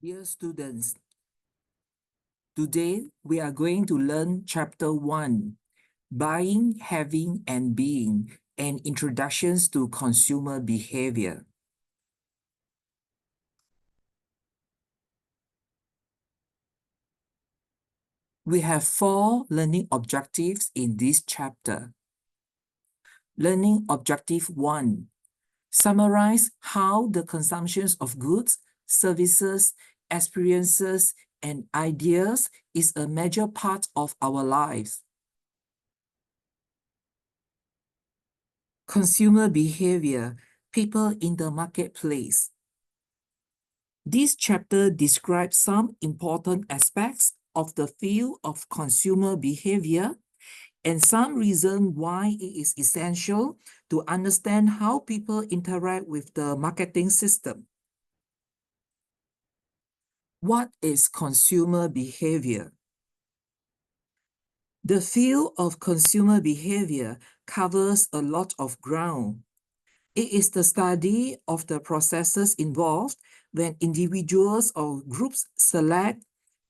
Dear students, today we are going to learn Chapter 1, Buying, Having, and Being, and Introductions to Consumer Behavior. We have 4 learning objectives in this chapter. Learning Objective 1. Summarize how the consumption of goods, services, experiences, and ideas is a major part of our lives. Consumer behavior, people in the marketplace. This chapter describes some important aspects of the field of consumer behavior and some reason why it is essential to understand how people interact with the marketing system. What is consumer behavior? The field of consumer behavior covers a lot of ground. It is the study of the processes involved when individuals or groups select,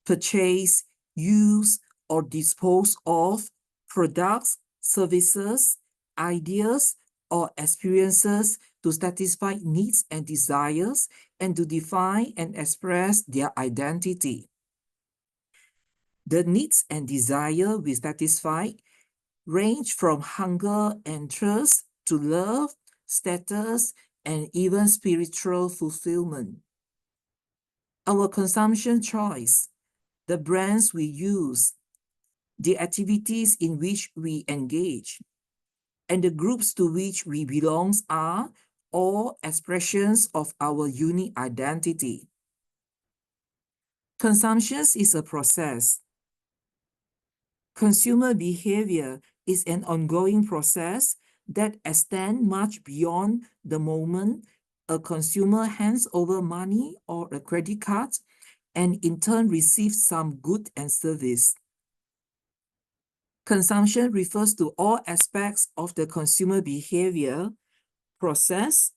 purchase, use, or dispose of products, services, ideas, or experiences to satisfy needs and desires and to define and express their identity. The needs and desire we satisfy range from hunger and thirst to love, status, and even spiritual fulfillment. Our consumption choice, the brands we use, the activities in which we engage, and the groups to which we belong are all expressions of our unique identity. Consumption is a process. Consumer behavior is an ongoing process that extends much beyond the moment a consumer hands over money or a credit card and in turn receives some good and service. Consumption refers to all aspects of the consumer behavior process,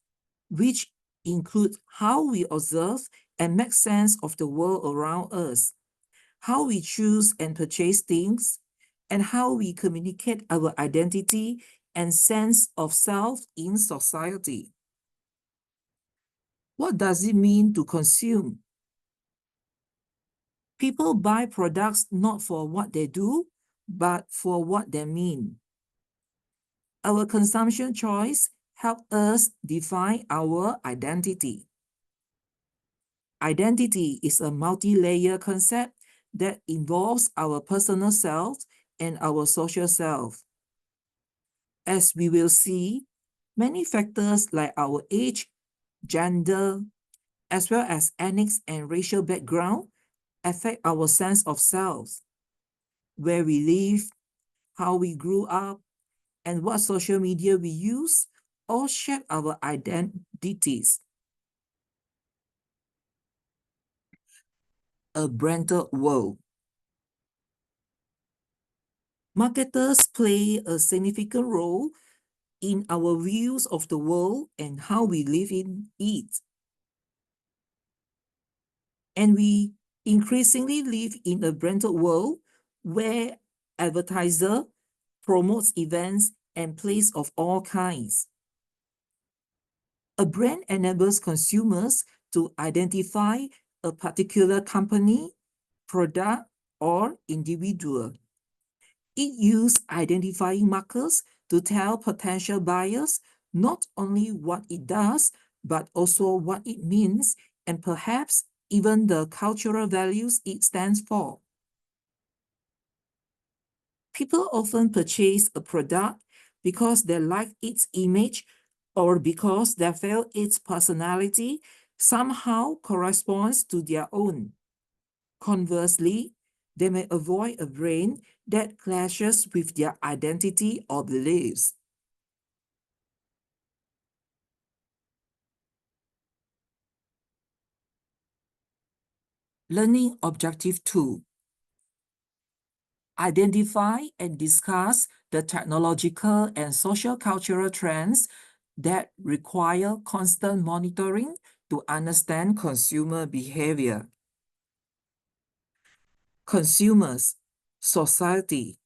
which include how we observe and make sense of the world around us, how we choose and purchase things, and how we communicate our identity and sense of self in society. What does it mean to consume? People buy products not for what they do, but for what they mean. Our consumption choice helps us define our identity. Identity is a multi-layer concept that involves our personal self and our social self. As we will see, many factors like our age, gender, as well as ethnic and racial background affect our sense of self. Where we live, how we grew up, and what social media we use all shape our identities. A branded world. Marketers play a significant role in our views of the world and how we live in it. And we increasingly live in a branded world where advertiser promotes events and plays of all kinds. A brand enables consumers to identify a particular company, product, or individual. It uses identifying markers to tell potential buyers not only what it does, but also what it means, and perhaps even the cultural values it stands for. People often purchase a product because they like its image or because they feel its personality somehow corresponds to their own. Conversely, they may avoid a brand that clashes with their identity or beliefs. Learning Objective 2. Identify and discuss the technological and social cultural trends that require constant monitoring to understand consumer behavior. Consumers, society,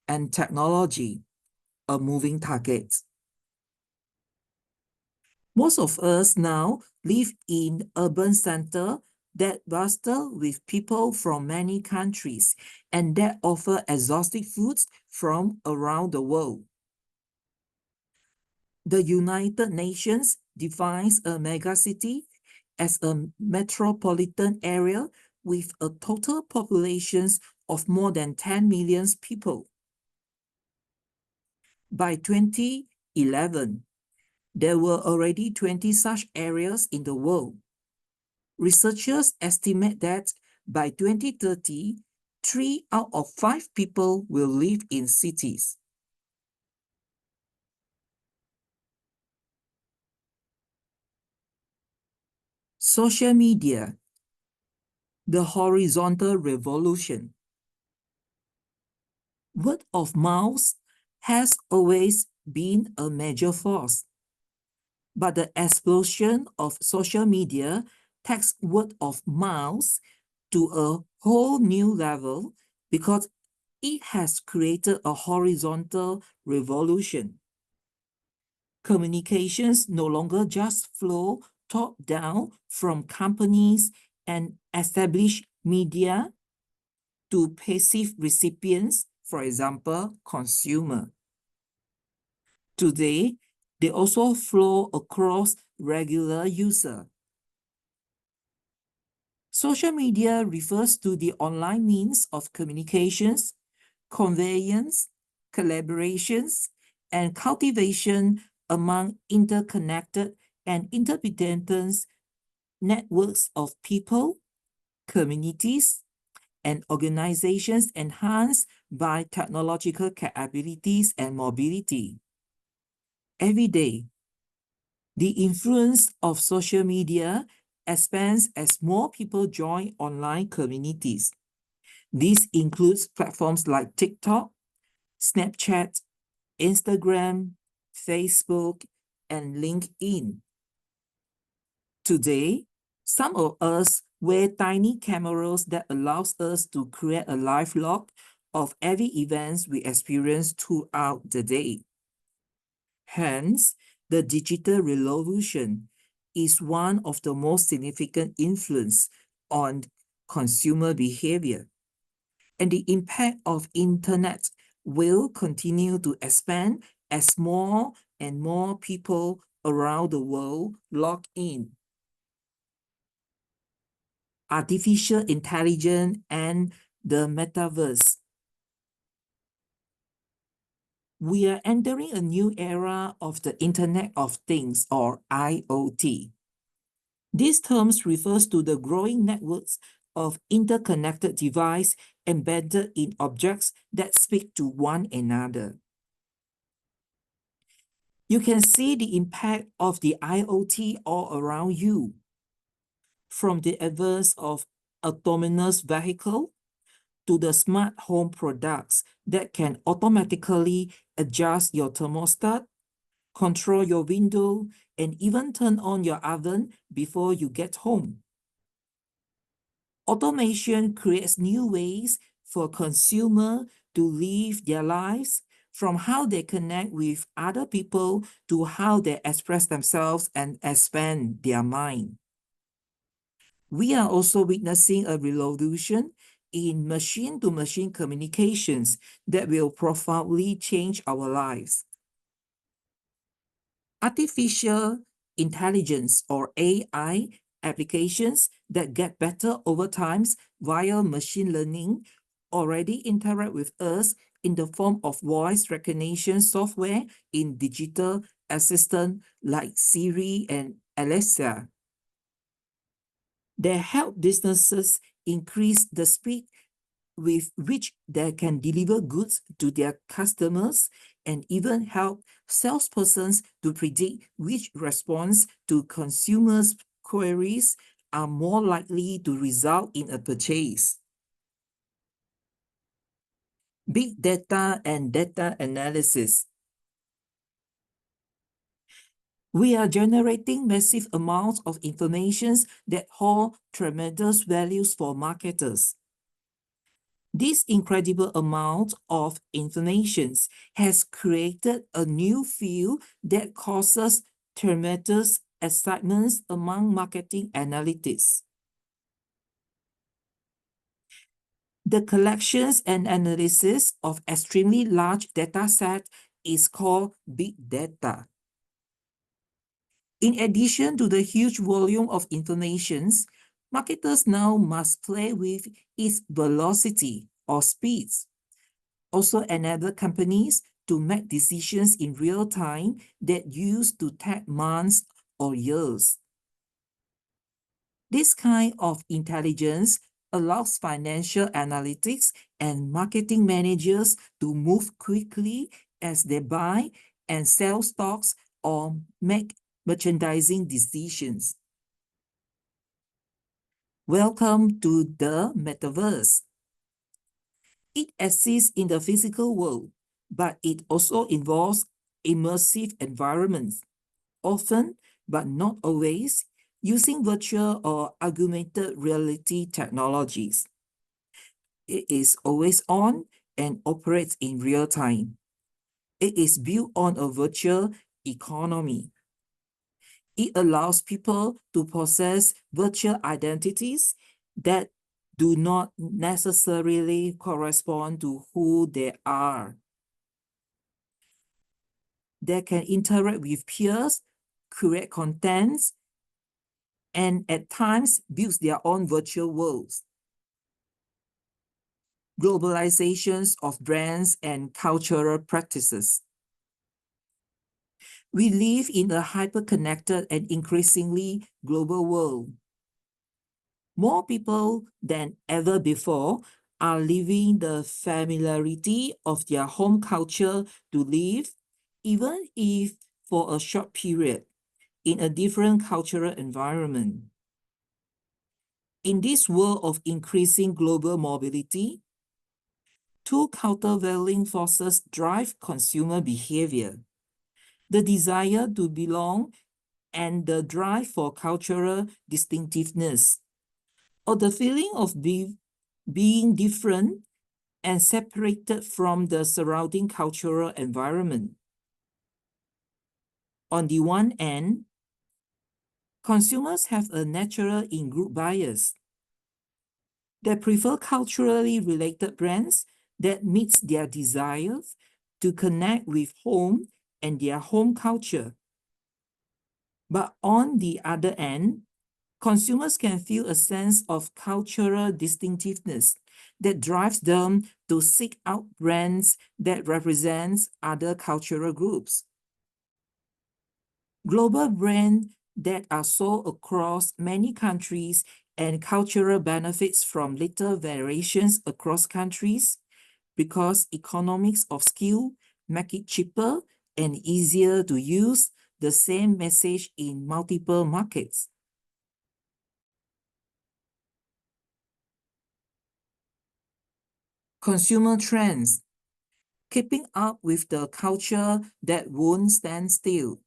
and technology are moving targets. Most of us now live in urban centers that bustle with people from many countries and that offer exotic foods from around the world. The United Nations defines a megacity as a metropolitan area with a total population of more than 10 million people. By 2011, there were already 20 such areas in the world. Researchers estimate that by 2030, 3 out of 5 people will live in cities. Social media, the horizontal revolution. Word of mouth has always been a major force, but the explosion of social media takes word of mouth to a whole new level because it has created a horizontal revolution. Communications no longer just flow top-down from companies and established media to passive recipients, for example, consumer. Today, they also flow across regular user. Social media refers to the online means of communications, conveyance, collaborations, and cultivation among interconnected and interdependent networks of people, communities, and organizations enhanced by technological capabilities and mobility. Every day, the influence of social media expands as more people join online communities. This includes platforms like TikTok, Snapchat, Instagram, Facebook, and LinkedIn. Today, some of us wear tiny cameras that allows us to create a live log of every event we experience throughout the day. Hence, the digital revolution is one of the most significant influence on consumer behavior. And the impact of internet will continue to expand as more and more people around the world log in. Artificial intelligence and the metaverse. We are entering a new era of the Internet of Things, or IoT. These terms refers to the growing networks of interconnected devices embedded in objects that speak to one another. You can see the impact of the IoT all around you, from the advance of autonomous vehicle to the smart home products that can automatically adjust your thermostat, control your window, and even turn on your oven before you get home. Automation creates new ways for consumers to live their lives, from how they connect with other people to how they express themselves and expand their mind. We are also witnessing a revolution in machine-to-machine communications that will profoundly change our lives. Artificial intelligence, or AI, applications that get better over time via machine learning already interact with us in the form of voice recognition software in digital assistants like Siri and Alexa. They help businesses increase the speed with which they can deliver goods to their customers, and even help salespersons to predict which response to consumers' queries are more likely to result in a purchase. Big data and data analysis. We are generating massive amounts of information that hold tremendous values for marketers. This incredible amount of information has created a new field that causes tremendous excitement among marketing analytics. The collections and analysis of extremely large data sets is called big data. In addition to the huge volume of information, marketers now must play with its velocity or speed. Also enable companies to make decisions in real time that used to take months or years. This kind of intelligence allows financial analytics and marketing managers to move quickly as they buy and sell stocks or make merchandising decisions. Welcome to the metaverse. It exists in the physical world, but it also involves immersive environments, often, but not always, using virtual or augmented reality technologies. It is always on and operates in real time. It is built on a virtual economy. It allows people to possess virtual identities that do not necessarily correspond to who they are. They can interact with peers, create contents, and at times build their own virtual worlds. Globalizations of brands and cultural practices. We live in a hyper-connected and increasingly global world. More people than ever before are leaving the familiarity of their home culture to live, even if for a short period, in a different cultural environment. In this world of increasing global mobility, two countervailing forces drive consumer behavior: the desire to belong and the drive for cultural distinctiveness, or the feeling of being different and separated from the surrounding cultural environment. On the one end, consumers have a natural in-group bias. They prefer culturally related brands that meets their desires to connect with home and their home culture. But on the other end, consumers can feel a sense of cultural distinctiveness that drives them to seek out brands that represent other cultural groups. Global brands that are sold across many countries and cultural benefits from little variations across countries because economics of scale make it cheaper and easier to use the same message in multiple markets. Consumer trends. Keeping up with the culture that won't stand still.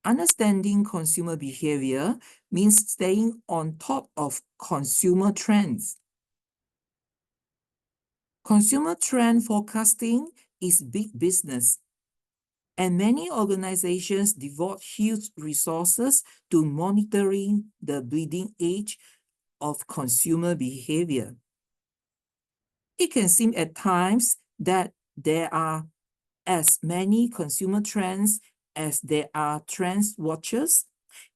Understanding consumer behavior means staying on top of consumer trends. Consumer trend forecasting is big business, and many organizations devote huge resources to monitoring the bleeding edge of consumer behavior. It can seem at times that there are as many consumer trends as there are trends watchers,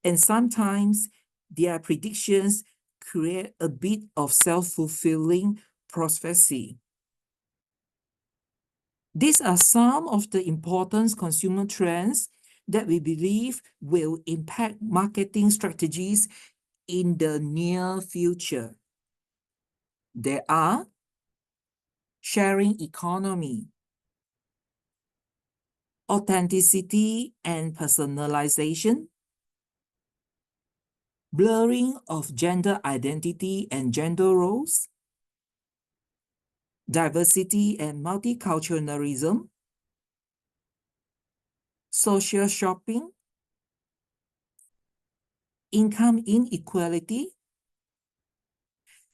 and sometimes their predictions create a bit of self-fulfilling prophecy. These are some of the important consumer trends that we believe will impact marketing strategies in the near future. There are sharing economy, authenticity and personalization, blurring of gender identity and gender roles, diversity and multiculturalism, social shopping, income inequality,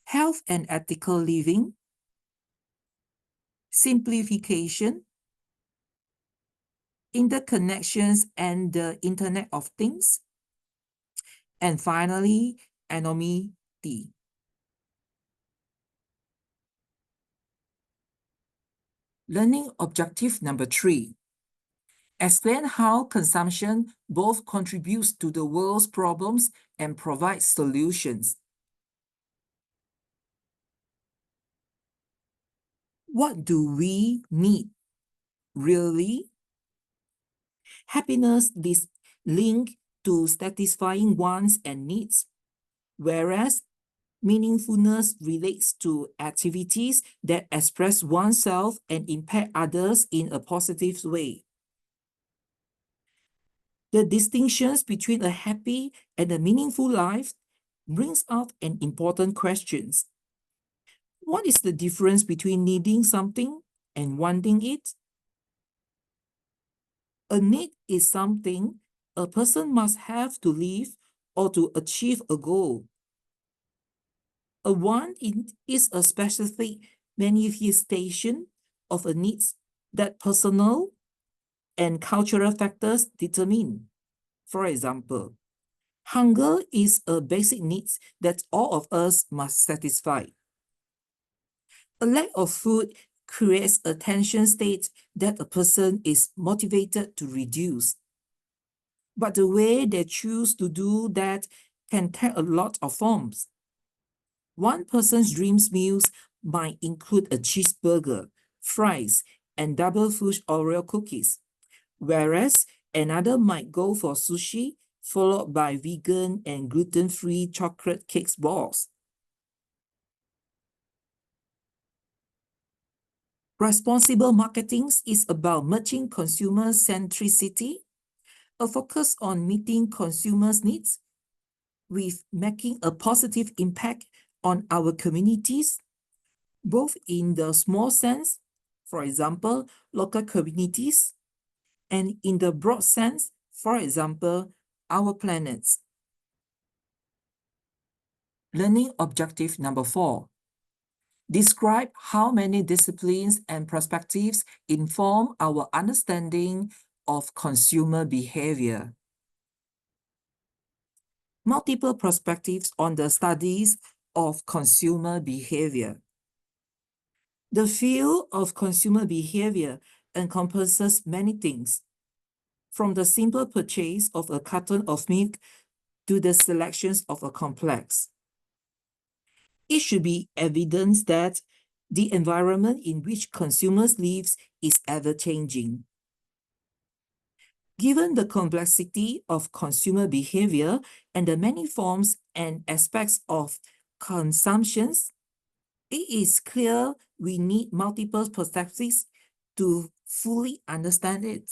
health and ethical living, simplification, interconnections and the Internet of Things, and finally, anonymity. Learning objective number 3. Explain how consumption both contributes to the world's problems and provides solutions. What do we need, really? Happiness is linked to satisfying wants and needs, whereas meaningfulness relates to activities that express oneself and impact others in a positive way. The distinctions between a happy and a meaningful life brings out an important question. What is the difference between needing something and wanting it? A need is something a person must have to live or to achieve a goal. A want is a specific manifestation of a need that personal and cultural factors determine. For example, hunger is a basic need that all of us must satisfy. A lack of food creates a tension state that a person is motivated to reduce. But the way they choose to do that can take a lot of forms. One person's dreams meals might include a cheeseburger, fries, and double fudge Oreo cookies, whereas another might go for sushi, followed by vegan and gluten-free chocolate cake balls. Responsible marketing is about merging consumer centricity, a focus on meeting consumers' needs, with making a positive impact on our communities, both in the small sense, for example, local communities, and in the broad sense, for example, our planets. Learning objective number 4. Describe how many disciplines and perspectives inform our understanding of consumer behavior. Multiple perspectives on the studies of consumer behavior. The field of consumer behavior encompasses many things, from the simple purchase of a carton of milk to the selections of a complex. It should be evident that the environment in which consumers live is ever-changing. Given the complexity of consumer behavior and the many forms and aspects of consumptions, it is clear we need multiple perspectives to fully understand it.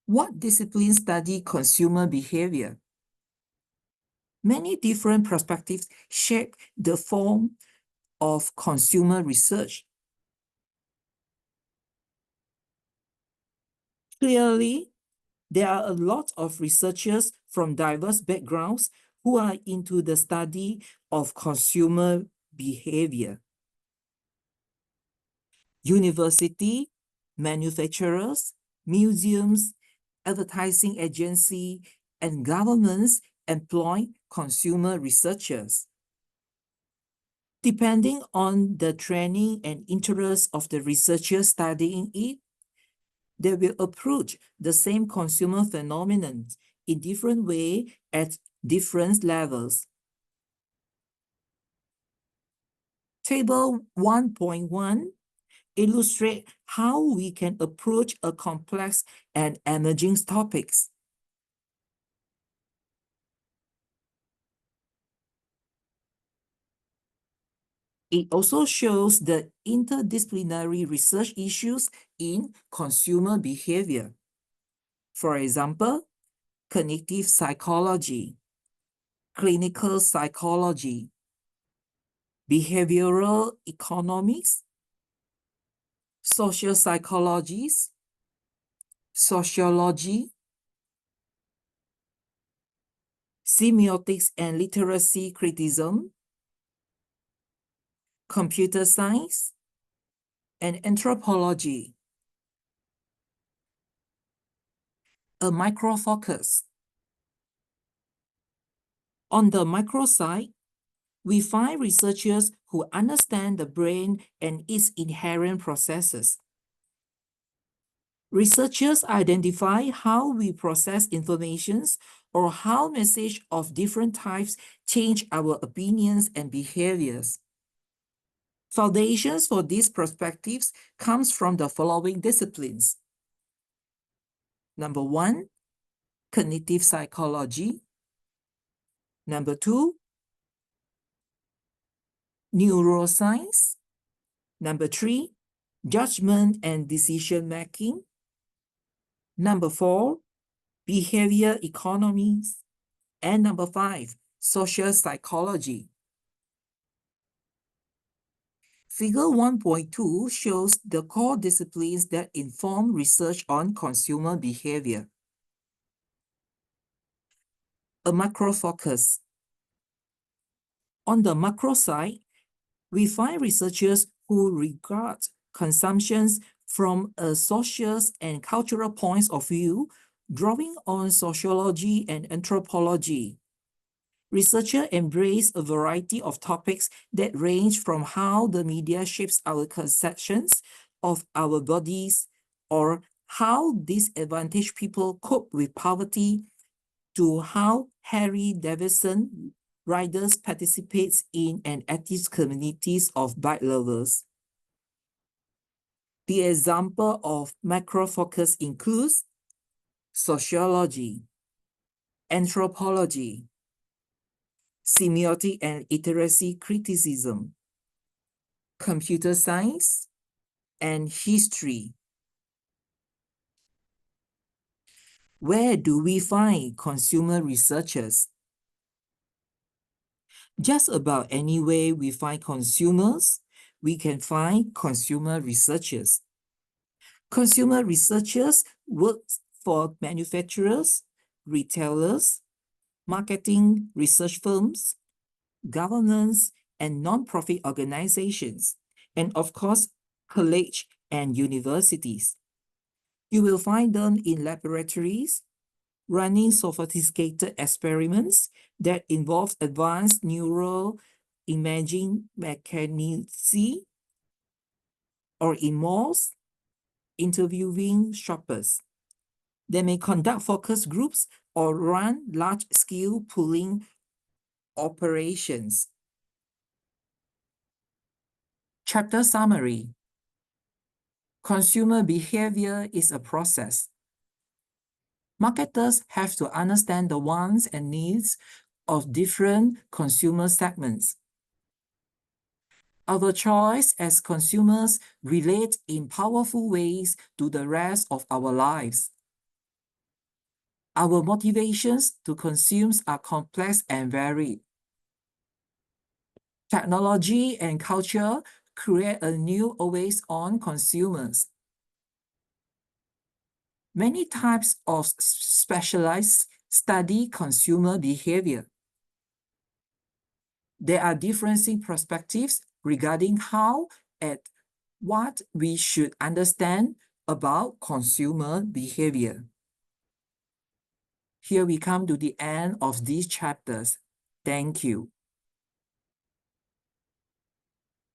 What disciplines study consumer behavior? Many different perspectives shape the form of consumer research. Clearly, there are a lot of researchers from diverse backgrounds who are into the study of consumer behavior. University, manufacturers, museums, advertising agencies, and governments employ consumer researchers. Depending on the training and interest of the researchers studying it, they will approach the same consumer phenomenon in different ways at different levels. Table 1.1 illustrates how we can approach a complex and emerging topics. It also shows the interdisciplinary research issues in consumer behavior. For example, cognitive psychology, clinical psychology, behavioral economics, social psychologies, sociology, semiotics and literacy criticism, computer science, and anthropology. A micro focus. On the micro side, we find researchers who understand the brain and its inherent processes. Researchers identify how we process information or how messages of different types change our opinions and behaviors. Foundations for these perspectives comes from the following disciplines. Number 1, cognitive psychology. Number 2, neuroscience. Number 3, judgment and decision making. Number 4, behavior economics. And number 5, social psychology. Figure 1.2 shows the core disciplines that inform research on consumer behavior. A macro focus. On the macro side, we find researchers who regard consumptions from a social and cultural points of view, drawing on sociology and anthropology. Researchers embrace a variety of topics that range from how the media shapes our conceptions of our bodies, or how disadvantaged people cope with poverty, to how Harry Davidson riders participates in an active communities of bike lovers. The example of macro focus includes sociology, anthropology, semiotic and literacy criticism, computer science, and history. Where do we find consumer researchers? Just about anywhere we find consumers, we can find consumer researchers. Consumer researchers work for manufacturers, retailers, marketing research firms, governments, and non-profit organizations, and of course, college and universities. You will find them in laboratories, running sophisticated experiments that involve advanced neural imaging mechanisms, or in malls, interviewing shoppers. They may conduct focus groups or run large-scale pooling operations. Chapter summary. Consumer behavior is a process. Marketers have to understand the wants and needs of different consumer segments. Our choice as consumers relate in powerful ways to the rest of our lives. Our motivations to consume are complex and varied. Technology and culture create a new always-on consumers. Many types of specialists study consumer behavior. There are different perspectives regarding how and what we should understand about consumer behavior. Here we come to the end of these chapters. Thank you.